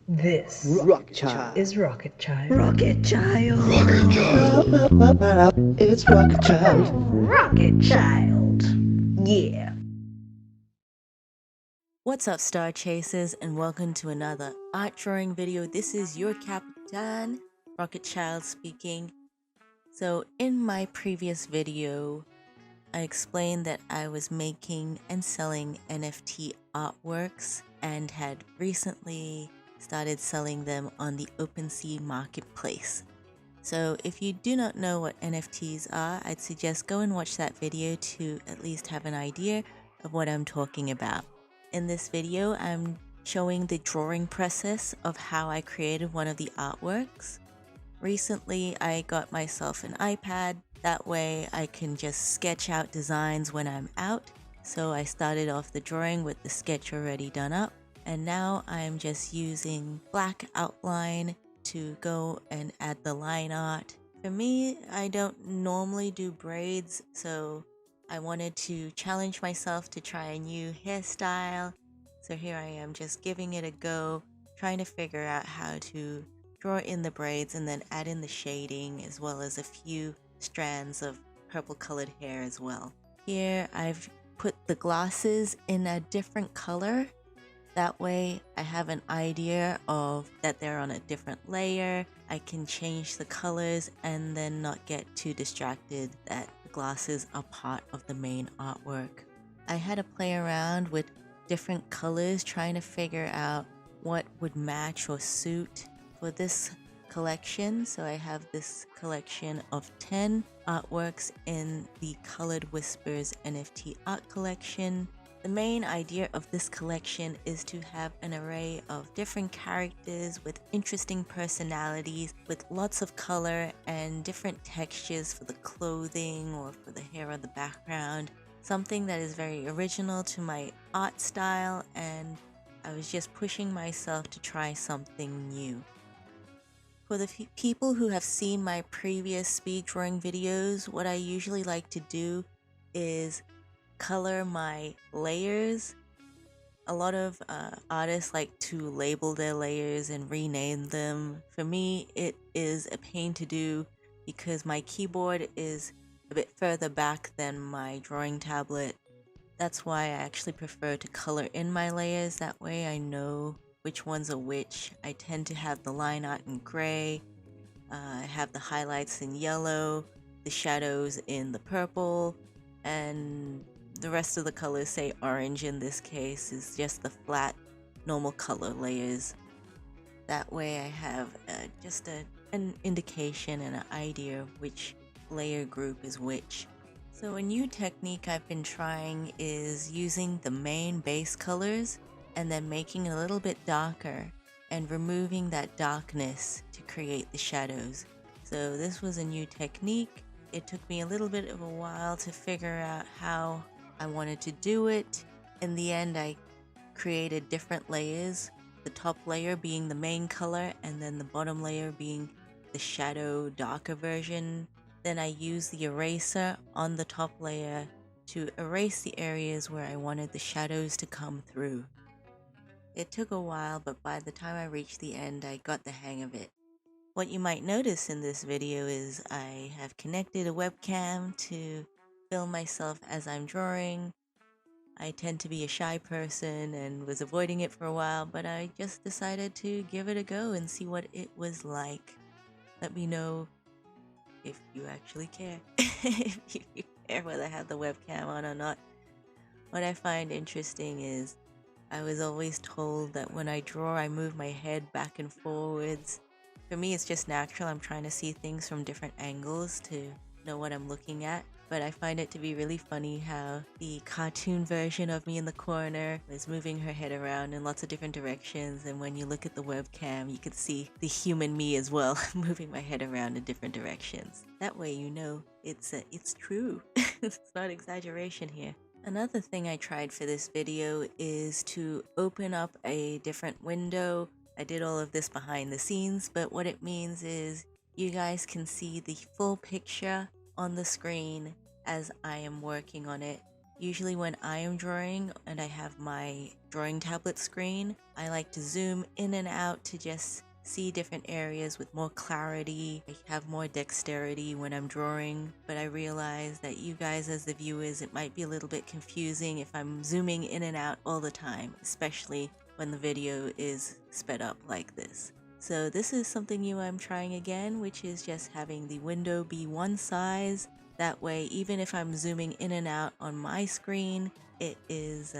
This Rocket Child. is Rocket Child. Rocket Child. Rocket Child. It's Rocket Child. Rocket Child. Yeah. What's up, Star Chasers, and welcome to another art drawing video. This is your Captain, Rocket Child speaking. So in my previous video, I explained that I was making and selling NFT artworks and had recently started selling them on the OpenSea marketplace. So if you do not know what NFTs are, I'd suggest go and watch that video to at least have an idea of what I'm talking about. In this video, I'm showing the drawing process of how I created one of the artworks. Recently, I got myself an iPad. That way I can just sketch out designs when I'm out. So I started off the drawing with the sketch already done up. And now I'm just using black outline to go and add the line art. For me, I don't normally do braids, so I wanted to challenge myself to try a new hairstyle. So here I am just giving it a go, trying to figure out how to draw in the braids and then add in the shading as well as a few strands of purple colored hair as well. Here I've put the glasses in a different color. That way I have an idea of that they're on a different layer. I can change the colors and then not get too distracted that the glasses are part of the main artwork. I had to play around with different colors trying to figure out what would match or suit for this collection. So I have this collection of 10 artworks in the Colored Whispers NFT art collection. The main idea of this collection is to have an array of different characters with interesting personalities, with lots of color and different textures for the clothing or for the hair or the background. Something that is very original to my art style, and I was just pushing myself to try something new. For the people who have seen my previous speed drawing videos, what I usually like to do is color my layers. A lot of artists like to label their layers and rename them. For me, it is a pain to do because my keyboard is a bit further back than my drawing tablet. That's why I actually prefer to color in my layers. That way I know which ones are which. I tend to have the line art in gray. I have the highlights in yellow, the shadows in the purple, and the rest of the colors, say orange in this case, is just the flat normal color layers. That way I have just an indication and an idea of which layer group is which. So a new technique I've been trying is using the main base colors and then making it a little bit darker and removing that darkness to create the shadows. So this was a new technique. It took me a little bit of a while to figure out how I wanted to do it. In the end, I created different layers, the top layer being the main color and then the bottom layer being the shadow darker version. Then I used the eraser on the top layer to erase the areas where I wanted the shadows to come through. It took a while, but by the time I reached the end, I got the hang of it. What you might notice in this video is I have connected a webcam to film myself as I'm drawing. I tend to be a shy person and was avoiding it for a while, but I just decided to give it a go and see what it was like. Let me know if you actually care. If you care whether I have the webcam on or not. What I find interesting is I was always told that when I draw, I move my head back and forwards. For me, it's just natural. I'm trying to see things from different angles to know what I'm looking at. But I find it to be really funny how the cartoon version of me in the corner is moving her head around in lots of different directions. And when you look at the webcam, you can see the human me as well, moving my head around in different directions. That way you know it's true. It's not exaggeration here. Another thing I tried for this video is to open up a different window. I did all of this behind the scenes, but what it means is you guys can see the full picture on the screen as I am working on it. Usually when I am drawing and I have my drawing tablet screen, I like to zoom in and out to just see different areas with more clarity. I have more dexterity when I'm drawing, but I realize that you guys as the viewers, it might be a little bit confusing if I'm zooming in and out all the time, especially when the video is sped up like this. So this is something new I'm trying again, which is just having the window be one size. That way, even if I'm zooming in and out on my screen, it is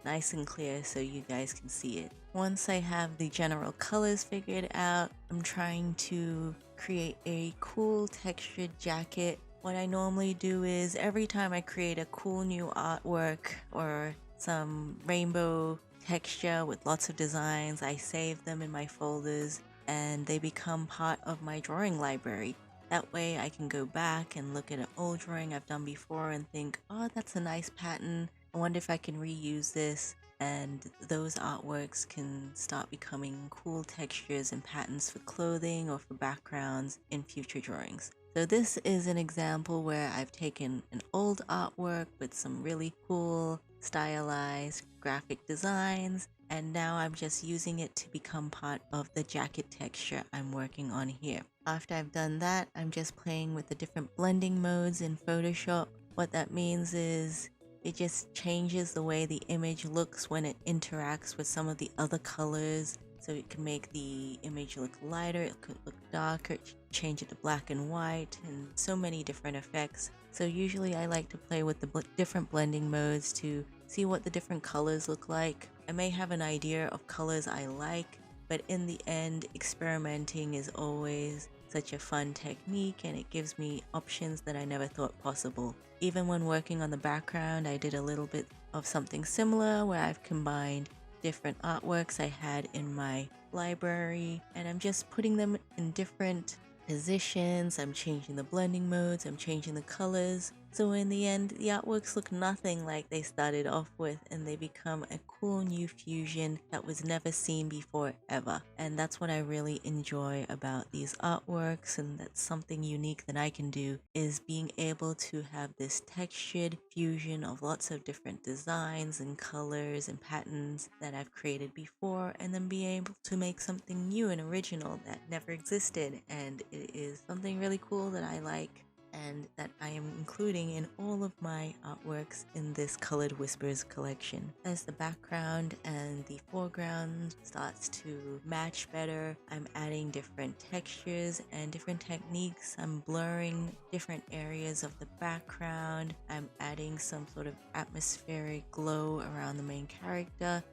nice and clear so you guys can see it. Once I have the general colors figured out, I'm trying to create a cool textured jacket. What I normally do is every time I create a cool new artwork or some rainbow texture with lots of designs, I save them in my folders and they become part of my drawing library. That way I can go back and look at an old drawing I've done before and think, oh, that's a nice pattern. I wonder if I can reuse this. And those artworks can start becoming cool textures and patterns for clothing or for backgrounds in future drawings. So this is an example where I've taken an old artwork with some really cool stylized graphic designs, and now I'm just using it to become part of the jacket texture I'm working on here. After I've done that, I'm just playing with the different blending modes in Photoshop. What that means is it just changes the way the image looks when it interacts with some of the other colors. So it can make the image look lighter, it could look darker, change it to black and white, and so many different effects. So usually I like to play with the different blending modes to see what the different colors look like. I may have an idea of colors I like, but in the end, experimenting is always such a fun technique and it gives me options that I never thought possible. Even when working on the background, I did a little bit of something similar where I've combined different artworks I had in my library and I'm just putting them in different positions. I'm changing the blending modes, I'm changing the colors. So in the end, the artworks look nothing like they started off with and they become a cool new fusion that was never seen before ever. And that's what I really enjoy about these artworks, and that's something unique that I can do, is being able to have this textured fusion of lots of different designs and colors and patterns that I've created before, and then be able to make something new and original that never existed. And it is something really cool that I like and that I am including in all of my artworks in this Colored Whispers collection. As the background and the foreground starts to match better, I'm adding different textures and different techniques. I'm blurring different areas of the background. I'm adding some sort of atmospheric glow around the main character.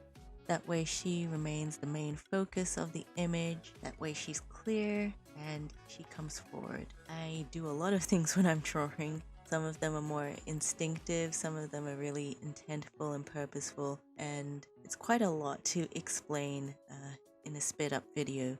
That way she remains the main focus of the image. That way she's clear and she comes forward. I do a lot of things when I'm drawing. Some of them are more instinctive, some of them are really intentful and purposeful, and it's quite a lot to explain in a sped up video.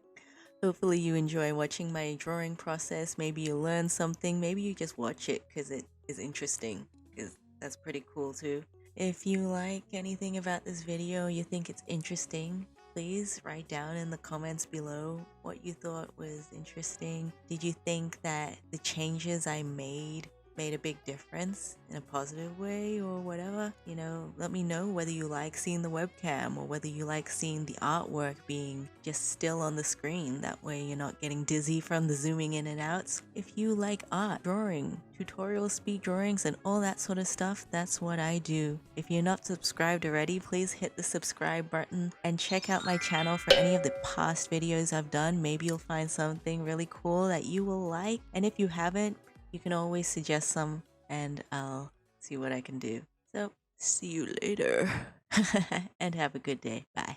Hopefully you enjoy watching my drawing process. Maybe you learn something, maybe you just watch it because it is interesting, because that's pretty cool too. If you like anything about this video, you think it's interesting, please write down in the comments below what you thought was interesting. Did you think that the changes I made a big difference in a positive way or whatever? You know, let me know whether you like seeing the webcam or whether you like seeing the artwork being just still on the screen. That way you're not getting dizzy from the zooming in and outs. If you like art, drawing, tutorial speed drawings and all that sort of stuff, that's what I do. If you're not subscribed already, please hit the subscribe button and check out my channel for any of the past videos I've done. Maybe you'll find something really cool that you will like, and if you haven't, you can always suggest some and I'll see what I can do. So, see you later and have a good day. Bye.